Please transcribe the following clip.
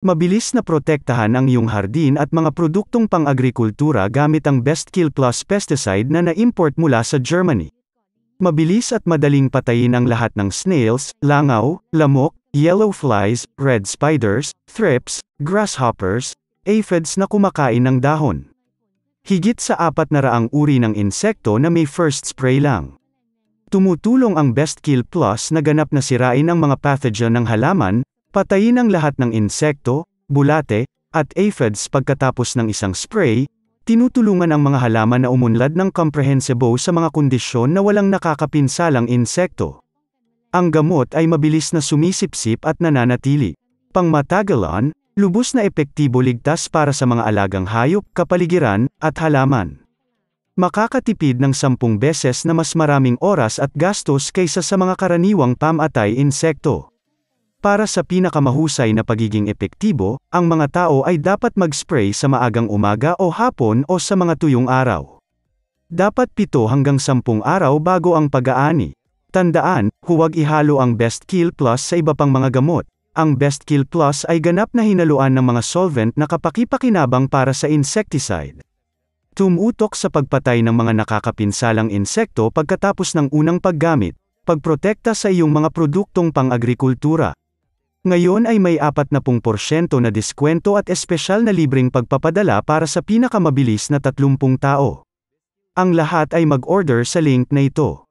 Mabilis na protektahan ang iyong hardin at mga produktong pang-agrikultura gamit ang BestKill Plus pesticide na na-import mula sa Germany. Mabilis at madaling patayin ang lahat ng snails, langaw, lamok, yellow flies, red spiders, thrips, grasshoppers, aphids na kumakain ng dahon. Higit sa 400 uri ng insekto na may first spray lang. Tumutulong ang BestKill Plus na ganap na sirain ang mga pathogen ng halaman, patayin ang lahat ng insekto, bulate, at aphids pagkatapos ng isang spray, tinutulungan ang mga halaman na umunlad ng comprehensive sa mga kondisyon na walang nakakapinsalang insekto. Ang gamot ay mabilis na sumisipsip at nananatili. Pangmatagalan, lubos na epektibo ligtas para sa mga alagang hayop, kapaligiran, at halaman. Makakatipid ng 10 beses na mas maraming oras at gastos kaysa sa mga karaniwang pamatay insekto. Para sa pinakamahusay na pagiging epektibo, ang mga tao ay dapat mag-spray sa maagang umaga o hapon o sa mga tuyong araw. Dapat 7 hanggang 10 araw bago ang pag-aani. Tandaan, huwag ihalo ang BestKill Plus sa iba pang mga gamot. Ang BestKill Plus ay ganap na hinaluan ng mga solvent na kapaki-pakinabang para sa insecticide. Tumutok sa pagpatay ng mga nakakapinsalang insekto pagkatapos ng unang paggamit, pagprotekta sa iyong mga produktong pang-agrikultura. Ngayon ay may 40% na diskwento at espesyal na libreng pagpapadala para sa pinakamabilis na 30 tao. Ang lahat ay mag-order sa link na ito.